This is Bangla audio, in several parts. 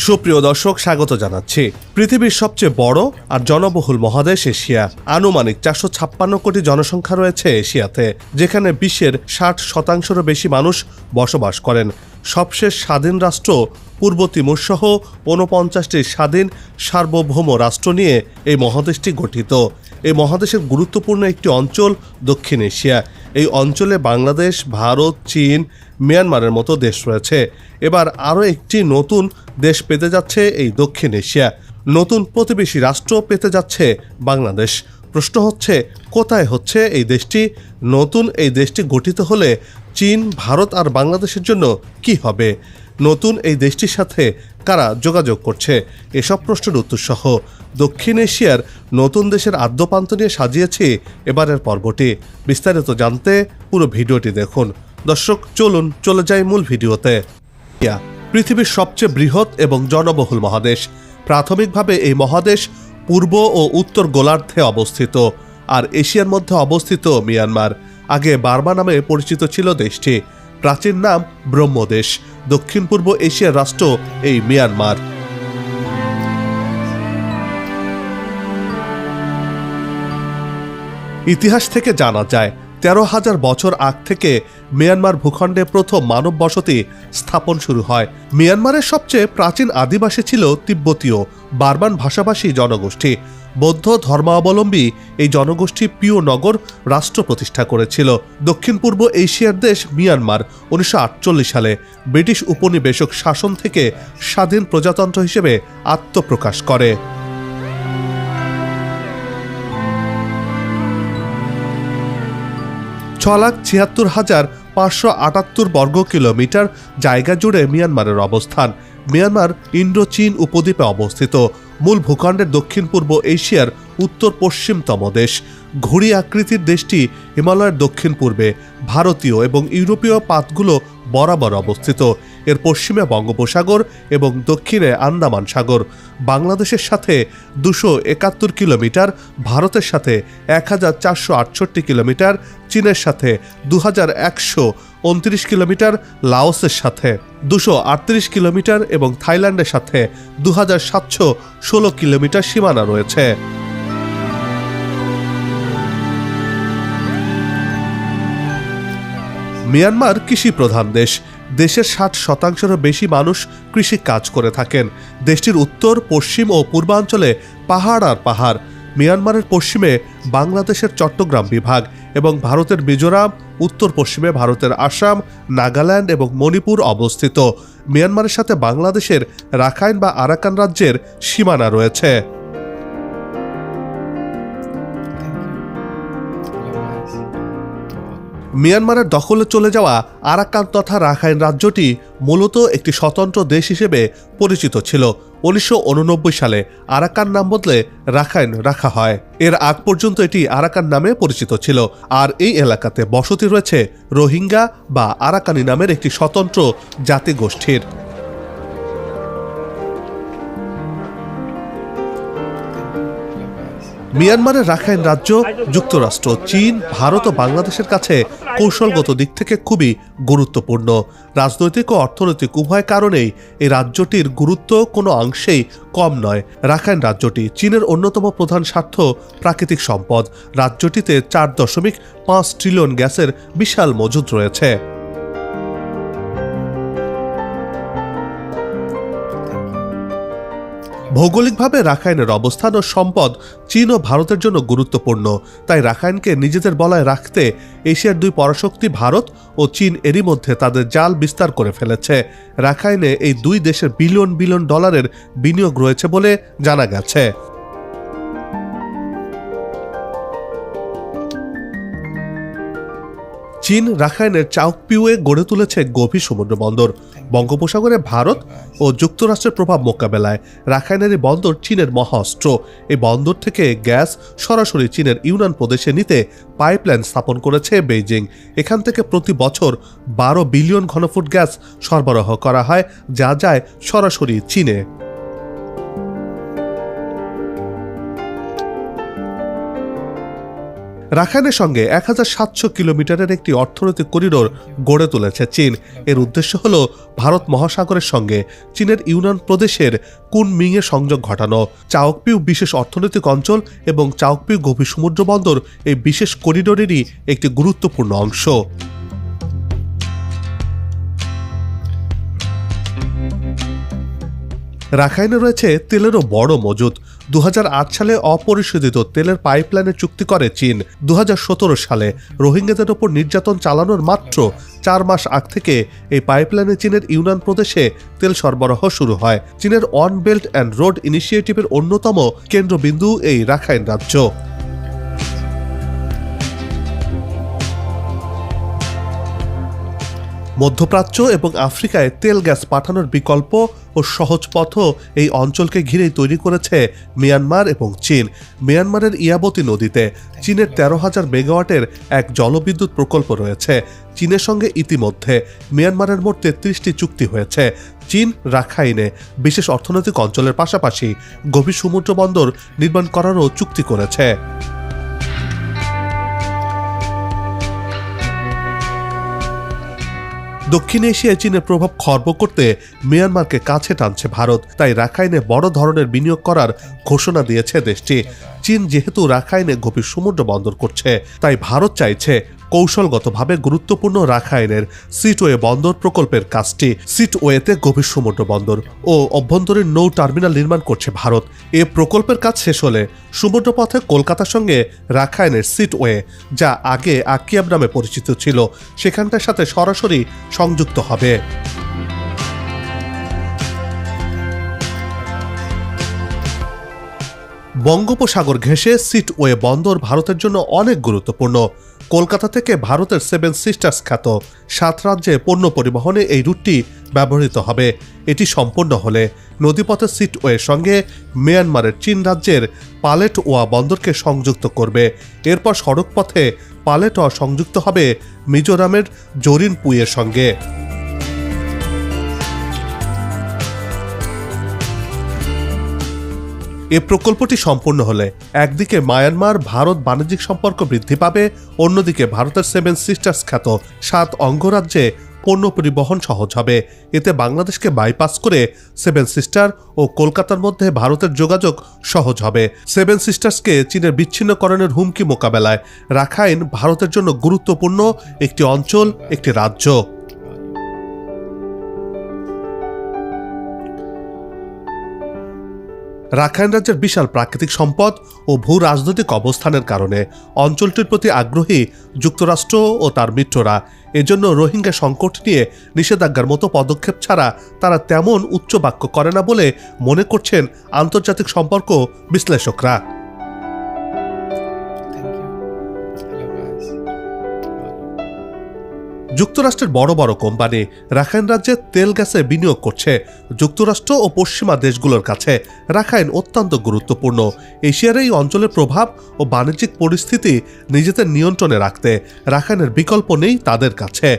সুপ্রিয় দর্শক, স্বাগত জানাচ্ছি। পৃথিবীর সবচেয়ে বড় আর জনবহুল মহাদেশ এশিয়া। আনুমানিক 456 কোটি জনসংখ্যা রয়েছে এশিয়াতে, যেখানে বিশ্বের 60%-রও বেশি মানুষ বসবাস করেন। সবশেষ স্বাধীন রাষ্ট্র পূর্ব তিমুর সহ 49টি স্বাধীন সার্বভৌম রাষ্ট্র নিয়ে এই মহাদেশটি গঠিত। এই মহাদেশের গুরুত্বপূর্ণ একটি অঞ্চল দক্ষিণ এশিয়া। এই অঞ্চলে বাংলাদেশ, ভারত, চীন, মিয়ানমারের মতো দেশ রয়েছে। এবার আরও একটি নতুন দেশ পেতে যাচ্ছে এই দক্ষিণ এশিয়া। নতুন প্রতিবেশী রাষ্ট্র পেতে যাচ্ছে বাংলাদেশ। প্রশ্ন হচ্ছে, কোথায় হচ্ছে এই দেশটি? নতুন এই দেশটি গঠিত হলে চীন, ভারত আর বাংলাদেশের জন্য কি হবে? নতুন এই দেশটির সাথে কারা যোগাযোগ করছে? এসব প্রশ্নের উত্তর সহ দক্ষিণ এশিয়ার নতুন দেশের আদ্যপান্ত নিয়ে সাজিয়েছি এবারের পর্বটি। বিস্তারিত জানতে পুরো ভিডিওটি দেখুন। দর্শক, চলুন চলে যাই মূল ভিডিওতে। পৃথিবীর সবচেয়ে বৃহৎ এবং জনবহুল মহাদেশ। প্রাথমিকভাবে এই মহাদেশ পূর্ব ও উত্তর গোলার্ধে অবস্থিত, আর এশিয়ার মধ্যে অবস্থিত মিয়ানমার। আগে বার্মা নামে পরিচিত ছিল দেশটি। প্রাচীন নাম ব্রহ্মদেশ। দক্ষিণ পূর্ব এশিয়ার রাষ্ট্র এই মিয়ানমার। ইতিহাস থেকে জানা যায়, 13,000 বছর আগ থেকে মিয়ানমার ভূখণ্ডে প্রথম মানব বসতি স্থাপন শুরু হয়। মিয়ানমারের সবচেয়ে প্রাচীন আদিবাসী ছিল তিব্বতীয় বার্মান ভাষাভাষী জনগোষ্ঠী। বৌদ্ধ ধর্মাবলম্বী এই জনগোষ্ঠী পিও নগর রাষ্ট্র প্রতিষ্ঠা করেছিল। দক্ষিণ পূর্ব এশিয়ার দেশ মিয়ানমার 1948 সালে ব্রিটিশ উপনিবেশক শাসন থেকে স্বাধীন প্রজাতন্ত্র হিসেবে আত্মপ্রকাশ করে। লাখ 76,578 বর্গ কিলোমিটার জায়গা জুড়ে মিয়ানমারের অবস্থান। মিয়ানমার ইন্ডো চীন উপদ্বীপে অবস্থিত। মূল ভূখণ্ডের দক্ষিণ পূর্ব এশিয়ার উত্তর পশ্চিমতম দেশ। ঘুড়ি আকৃতির দেশটি হিমালয়ের দক্ষিণ পূর্বে ভারতীয় এবং ইউরোপীয় পাতগুলো বরাবর অবস্থিত। এর পশ্চিমে বঙ্গোপসাগর এবং দক্ষিণে আন্দামান সাগর। বাংলাদেশের সাথে 271 কিলোমিটার, ভারতের সাথে 1468 কিলোমিটার, চীনের সাথে 2129 কিলোমিটার, লাওসের সাথে 238 কিলোমিটার এবং থাইল্যান্ডের সাথে 2716 কিলোমিটার সীমানা রয়েছে। মিয়ানমার কৃষি প্রধান দেশ। দেশের 60%-রও বেশি মানুষ কৃষি কাজ করে থাকেন। দেশটির উত্তর, পশ্চিম ও পূর্বাঞ্চলে পাহাড় আর পাহাড়। মিয়ানমারের পশ্চিমে বাংলাদেশের চট্টগ্রাম বিভাগ এবং ভারতের মিজোরাম, উত্তর পশ্চিমে ভারতের আসাম, নাগাল্যান্ড এবং মণিপুর অবস্থিত। মিয়ানমারের সাথে বাংলাদেশের রাখাইন বা আরাকান রাজ্যের সীমানা রয়েছে। মিয়ানমারের দখলে চলে যাওয়া আরাকান তথা রাখাইন রাজ্যটি মূলত একটি স্বতন্ত্র দেশ হিসেবে পরিচিত ছিল। 1989 সালে আরাকান নাম বদলে রাখাইন রাখা হয়। এর আগ পর্যন্ত এটি আরাকান নামে পরিচিত ছিল। আর এই এলাকাতে বসতি রয়েছে রোহিঙ্গা বা আরাকানি নামের একটি স্বতন্ত্র জাতিগোষ্ঠীর। মিয়ানমারের রাখাইন রাজ্য যুক্তরাষ্ট্র, চীন, ভারত ও বাংলাদেশের কাছে কৌশলগত দিক থেকে খুবই গুরুত্বপূর্ণ। রাজনৈতিক ও অর্থনৈতিক উভয় কারণেই এই রাজ্যটির গুরুত্ব কোনো অংশেই কম নয়। রাখাইন রাজ্যটি চীনের অন্যতম প্রধান স্বার্থ প্রাকৃতিক সম্পদ। রাজ্যটিতে 4.5 ট্রিলিয়ন গ্যাসের বিশাল মজুদ রয়েছে। ভৌগোলিকভাবে রাখাইনের অবস্থান ও সম্পদ চীন ও ভারতের জন্য গুরুত্বপূর্ণ। তাই রাখাইনকে নিজেদের বলয়ে রাখতে এশিয়ার দুই পরাশক্তি ভারত ও চীন এরই মধ্যে তাদের জাল বিস্তার করে ফেলেছে। রাখাইনে এই দুই দেশের বিলিয়ন বিলিয়ন ডলারের বিনিয়োগ রয়েছে বলে জানা গেছে। চীন রাখাইনের চাওকপিউয়ে গড়ে তুলেছে গভীর সমুদ্র বন্দর। বঙ্গোপসাগরে ভারত ও যুক্তরাষ্ট্রের প্রভাব মোকাবেলায় রাখাইনের এই বন্দর চীনের মহা অস্ত্র। এই বন্দর থেকে গ্যাস সরাসরি চীনের ইউনান প্রদেশে নিতে পাইপলাইন স্থাপন করেছে বেইজিং। এখান থেকে প্রতি বছর 12 বিলিয়ন ঘনফুট গ্যাস সরবরাহ করা হয়, যা যায় সরাসরি চীনে। রাখাইনের সঙ্গে 1700 কিলোমিটারের একটি অর্থনৈতিক করিডোর গড়ে তুলেছে চীন। এর উদ্দেশ্য হল ভারত মহাসাগরের সঙ্গে চীনের ইউনান প্রদেশের কুনমিংয়ে সংযোগ ঘটানো। চাওকপিউ বিশেষ অর্থনৈতিক অঞ্চল এবং চাওকপিউ গভীর সমুদ্র বন্দর এই বিশেষ করিডোরেরই একটি গুরুত্বপূর্ণ অংশ। রাখাইনে রয়েছে তেলেরও বড় মজুদ। 2008 সালে অপরিশোধিত তেলের পাইপলাইনের চুক্তি করে চীন। 2017 সালে রোহিঙ্গাদের ওপর নির্যাতন চালানোর মাত্র 4 মাস আগ থেকে এই পাইপলাইনে চীনের ইউনান প্রদেশে তেল সরবরাহ শুরু হয়। চীনের ওয়ান বেল্ট অ্যান্ড রোড ইনিশিয়েটিভের অন্যতম কেন্দ্রবিন্দু এই রাখাইন রাজ্য। মধ্যপ্রাচ্য এবং আফ্রিকায় তেল গ্যাস পাঠানোর বিকল্প ও সহজ পথও এই অঞ্চলকে ঘিরেই তৈরি করেছে মিয়ানমার এবং চীন। মিয়ানমারের ইয়াবতী নদীতে চীনের 13,000 মেগাওয়াটের এক জলবিদ্যুৎ প্রকল্প রয়েছে। চীনের সঙ্গে ইতিমধ্যে মিয়ানমারের মোট 33টি চুক্তি হয়েছে। চীন রাখাইনে বিশেষ অর্থনৈতিক অঞ্চলের পাশাপাশি গভীর সমুদ্র বন্দর নির্মাণ করারও চুক্তি করেছে। দক্ষিণ এশিয়ায় চীনের প্রভাব খর্ব করতে মিয়ানমারকে কাছে টানছে ভারত। তাই রাখাইনে বড় ধরনের বিনিয়োগ করার ঘোষণা দিয়েছে দেশটি। চীন যেহেতু রাখাইনে গভীর সমুদ্র বন্দর করছে, তাই ভারত চাইছে কৌশলগতভাবে গুরুত্বপূর্ণ রাখাইনের সিটওয়ে বন্দর প্রকল্পের কাজটি। সিটওয়েতে গভীর সমুদ্র বন্দর ও অভ্যন্তরীণ নৌ টার্মিনাল নির্মাণ করছে ভারত। এ প্রকল্পের কাজ শেষ হলে সমুদ্রপথে কলকাতার সঙ্গে রাখাইনের সিটওয়ে, যা আগে আকিয়াব নামে পরিচিত ছিল, সেখানটার সাথে সরাসরি সংযুক্ত হবে। বঙ্গোপসাগর ঘেঁষে সিটওয়ে বন্দর ভারতের জন্য অনেক গুরুত্বপূর্ণ। কলকাতা থেকে ভারতের 7 সিস্টার্স খ্যাত 7 রাজ্যে পণ্য পরিবহনে এই রুটটি ব্যবহৃত হবে। এটি সম্পন্ন হলে নদীপথের সিটওয়ের সঙ্গে মিয়ানমারের চীন রাজ্যের পালেটওয়া বন্দরকে সংযুক্ত করবে। এরপর সড়ক পথে পালেটওয়া সংযুক্ত হবে মিজোরামের জরিনপুইয়ের সঙ্গে। এ প্রকল্পটি সম্পূর্ণ হলে একদিকে মায়ানমার ভারত বাণিজ্যিক সম্পর্ক বৃদ্ধি পাবে, অন্যদিকে ভারতের 7 সিস্টার্স খ্যাত 7 অঙ্গরাজ্যে পণ্য পরিবহন সহজ হবে। এতে বাংলাদেশকে বাইপাস করে 7 সিস্টার ও কলকাতার মধ্যে ভারতের যোগাযোগ সহজ হবে। 7 সিস্টার্সকে চীনের বিচ্ছিন্নকরণের হুমকি মোকাবেলায় রাখাইন ভারতের জন্য গুরুত্বপূর্ণ একটি অঞ্চল, একটি রাজ্য। রাখাইন রাজ্যের বিশাল প্রাকৃতিক সম্পদ ও ভূ রাজনৈতিক অবস্থানের কারণে অঞ্চলটির প্রতি আগ্রহী যুক্তরাষ্ট্র ও তার মিত্ররা। এজন্য রোহিঙ্গা সংকট নিয়ে নিষেধাজ্ঞার মতো পদক্ষেপ ছাড়া তারা তেমন উচ্চবাক্য করে না বলে মনে করছেন আন্তর্জাতিক সম্পর্ক বিশ্লেষকরা। যুক্তরাষ্ট্রের বড় বড় কোম্পানি রাখাইন রাজ্যে তেল গ্যাসে বিনিয়োগ করছে। যুক্তরাষ্ট্র ও পশ্চিমা দেশগুলোর কাছে রাখাইন অত্যন্ত গুরুত্বপূর্ণ। এশিয়ার এই অঞ্চলের প্রভাব ও বাণিজ্যিক পরিস্থিতি নিজেদের নিয়ন্ত্রণে রাখতে রাখাইনের বিকল্প নেই তাদের কাছে।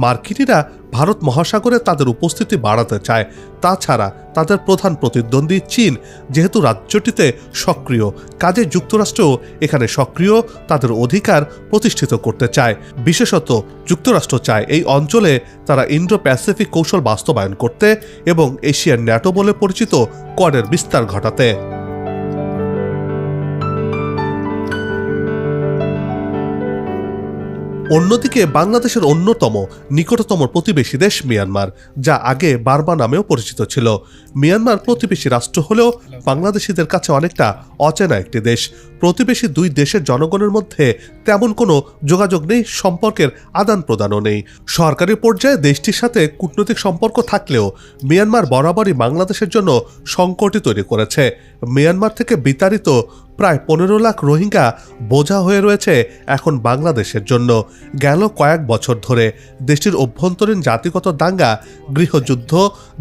মার্কিনিরা ভারত মহাসাগরে তাদের উপস্থিতি বাড়াতে চায়। তাছাড়া তাদের প্রধান প্রতিদ্বন্দ্বী চীন যেহেতু রাজ্যটিতে সক্রিয়, কাজে যুক্তরাষ্ট্র এখানে সক্রিয় তাদের অধিকার প্রতিষ্ঠিত করতে চায়। বিশেষত যুক্তরাষ্ট্র চায় এই অঞ্চলে তারা ইন্ডো প্যাসিফিক কৌশল বাস্তবায়ন করতে এবং এশিয়ার ন্যাটো বলে পরিচিত কোয়াডের বিস্তার ঘটাতে। অন্যদিকে বাংলাদেশের অন্যতম নিকটতম প্রতিবেশী দেশ মিয়ানমার, যা আগে বার্মা নামেও পরিচিত ছিল। মিয়ানমার প্রতিবেশী রাষ্ট্র হলেও বাংলাদেশিদের কাছে অনেকটা অচেনা একটি দেশ। প্রতিবেশী দুই দেশের জনগণের মধ্যে তেমন কোনো যোগাযোগ নেই, সম্পর্কের আদান প্রদানও নেই। সরকারি পর্যায়ে দেশটির সাথে কূটনৈতিক সম্পর্ক থাকলেও মিয়ানমার বরাবরই বাংলাদেশের জন্য সংকটই তৈরি করেছে। মিয়ানমার থেকে বিতাড়িত প্রায় 15 লাখ রোহিঙ্গা বোঝা হয়ে রয়েছে এখন বাংলাদেশের জন্য। গেল কয়েক বছর ধরে দেশটির অভ্যন্তরীণ জাতিগত দাঙ্গা, গৃহযুদ্ধ,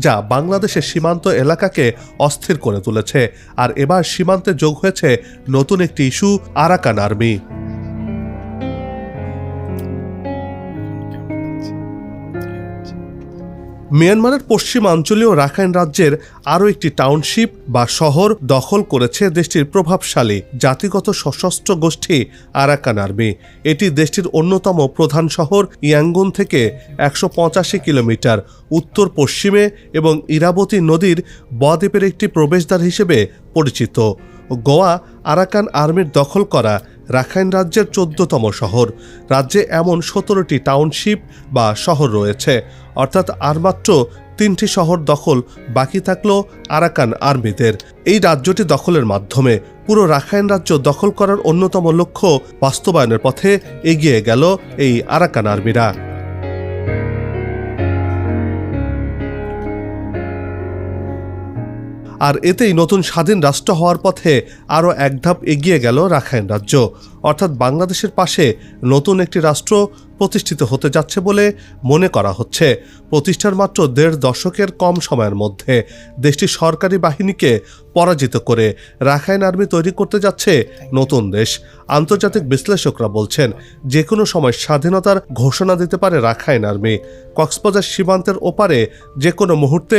যা বাংলাদেশের সীমান্ত এলাকাকে অস্থির করে তুলেছে। আর এবার সীমান্তে যোগ হয়েছে নতুন একটি ইস্যু, আরাকান আর্মি। মিয়ানমারের পশ্চিমাঞ্চলীয় রাখাইন রাজ্যের আরও একটি টাউনশিপ বা শহর দখল করেছে দেশটির প্রভাবশালী জাতিগত সশস্ত্র গোষ্ঠী আরাকান আর্মি। এটি দেশটির অন্যতম প্রধান শহর ইয়াঙ্গুন থেকে 185 কিলোমিটার উত্তর পশ্চিমে এবং ইরাবতী নদীর বদ্বীপের একটি প্রবেশদ্বার হিসেবে পরিচিত। গোয়া আরাকান আর্মির দখল করা রাখাইন রাজ্যের 14তম শহর। রাজ্যে এমন 17টি টাউনশিপ বা শহর রয়েছে, অর্থাৎ আর মাত্র 3টি শহর দখল বাকি থাকলো আরাকান আর্মিদের। এই রাজ্যটি দখলের মাধ্যমে পুরো রাখাইন রাজ্য দখল করার অন্যতম লক্ষ্য বাস্তবায়নের পথে এগিয়ে গেল এই আরাকান আর্মিরা। আর এতেই নতুন স্বাধীন রাষ্ট্র হওয়ার পথে আরও এক ধাপ এগিয়ে গেল রাখাইন রাজ্য, অর্থাৎ বাংলাদেশের পাশে নতুন একটি রাষ্ট্র প্রতিষ্ঠিত হতে যাচ্ছে বলে মনে করা হচ্ছে। প্রতিষ্ঠার মাত্র 1.5 দশকের কম সময়ের মধ্যে দেশটির সরকারি বাহিনীকে পরাজিত করে রাখাইন আর্মি তৈরি করতে যাচ্ছে নতুন দেশ। আন্তর্জাতিক বিশ্লেষকরা বলছেন যে কোনো সময় স্বাধীনতার ঘোষণা দিতে পারে রাখাইন আর্মি। কক্সবাজার সীমান্তের ওপারে যে কোনো মুহূর্তে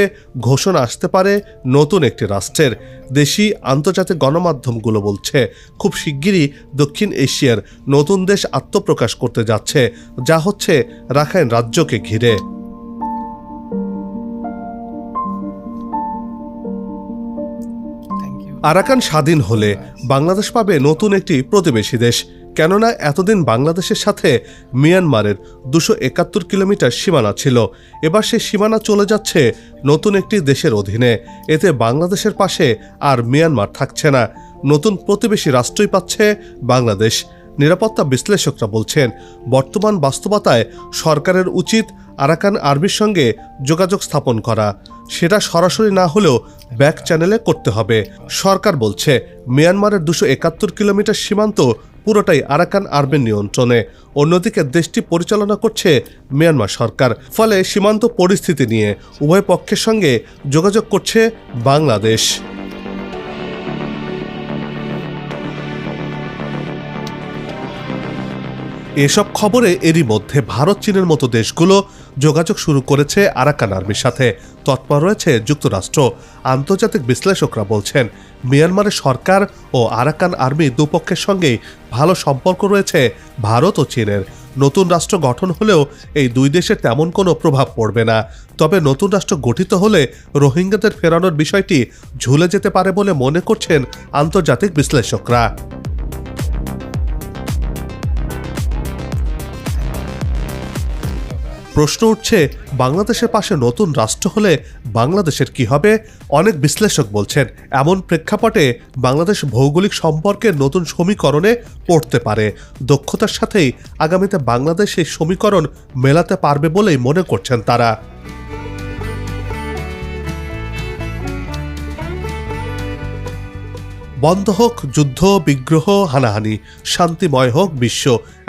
ঘোষণা আসতে পারে নতুন একটি রাষ্ট্রের। দেশি আন্তর্জাতিক গণমাধ্যমগুলো বলছে খুব শিগগিরই দক্ষিণ এশিয়ার নতুন দেশ আত্মপ্রকাশ করতে যাচ্ছে, যা হচ্ছে রাখাইন রাজ্যকে ঘিরে। আরাকান স্বাধীন হলে বাংলাদেশ পাবে নতুন একটি প্রতিবেশী দেশ, কেননা এতদিন বাংলাদেশের সাথে মিয়ানমারের 271 কিলোমিটার সীমানা ছিল। এবার সেই সীমানা চলে যাচ্ছে নতুন একটি দেশের অধীনে। এতে বাংলাদেশের পাশে আর মিয়ানমার থাকছে না, নতুন প্রতিবেশী রাষ্ট্রই পাচ্ছে বাংলাদেশ। নিরাপত্তা বিশ্লেষকরা বলছেন বর্তমান বাস্তবতায় সরকারের উচিত আরাকান আর্মির সঙ্গে যোগাযোগ স্থাপন করা, সেটা সরাসরি না হলেও ব্যাক চ্যানেলে করতে হবে। সরকার বলছে মিয়ানমারের 271 কিলোমিটার সীমান্ত পুরোটাই আরাকান আর্মির নিয়ন্ত্রণে। অন্যদিকে দেশটি পরিচালনা করছে মিয়ানমার সরকার। ফলে সীমান্ত পরিস্থিতি নিয়ে উভয় পক্ষের সঙ্গে যোগাযোগ করছে বাংলাদেশ। এসব খবরে এরই মধ্যে ভারত চীনের মতো দেশগুলো যোগাযোগ শুরু করেছে আরাকান আর্মির সাথে। তৎপর রয়েছে যুক্তরাষ্ট্র। আন্তর্জাতিক বিশ্লেষকরা বলছেন মিয়ানমারের সরকার ও আরাকান আর্মি দুপক্ষের সঙ্গেই ভালো সম্পর্ক রয়েছে ভারত ও চীনের। নতুন রাষ্ট্র গঠন হলেও এই দুই দেশের তেমন কোনো প্রভাব পড়বে না। তবে নতুন রাষ্ট্র গঠিত হলে রোহিঙ্গাদের ফেরানোর বিষয়টি ঝুলে যেতে পারে বলে মনে করছেন আন্তর্জাতিক বিশ্লেষকরা। প্রশ্ন উঠছে বাংলাদেশের পাশে নতুন রাষ্ট্র হলে বাংলাদেশের কি হবে? অনেক বিশ্লেষক বলছেন এমন প্রেক্ষাপটে বাংলাদেশ ভৌগোলিক সম্পর্কের নতুন সমীকরণে পড়তে পারে। দক্ষতার সাথেই আগামীতে বাংলাদেশ এই সমীকরণ মেলাতে পারবে বলেই মনে করছেন তারা। বন্ধ হোক যুদ্ধ, বিগ্রহ, হানাহানি, শান্তিময় হোক বিশ্ব,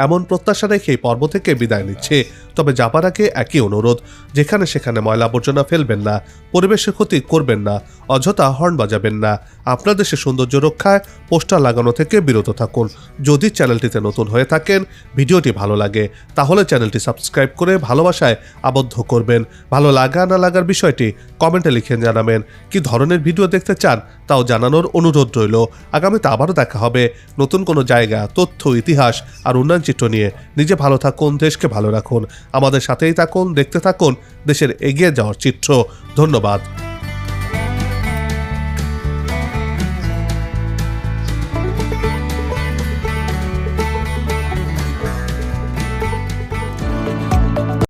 এমন প্রত্যাশা রেখে পর্ব থেকে বিদায় নিচ্ছে। তবে যাবার আগে একই অনুরোধ, যেখানে সেখানে ময়লা আবর্জনা ফেলবেন না, পরিবেশের ক্ষতি করবেন না, অযথা হর্ন বাজাবেন না। আপনার দেশের সৌন্দর্য রক্ষায় পোস্টার লাগানো থেকে বিরত থাকুন। যদি চ্যানেলটিতে নতুন হয়ে থাকেন, ভিডিওটি ভালো লাগে, তাহলে চ্যানেলটি সাবস্ক্রাইব করে ভালোবাসায় আবদ্ধ করবেন। ভালো লাগা না লাগার বিষয়টি কমেন্টে লিখে জানাবেন। কি ধরনের ভিডিও দেখতে চান তাও জানানোর অনুরোধ রইল। আগামীতে আবারও দেখা হবে নতুন কোনো জায়গা, তথ্য, ইতিহাস আর উন্নয়ন চিত্র নিয়ে। নিজে ভালো থাকুন, দেশকে ভালো রাখুন, আমাদের সাথেই থাকুন, দেখতে থাকুন দেশের এগিয়ে যাওয়ার চিত্র। ধন্যবাদ।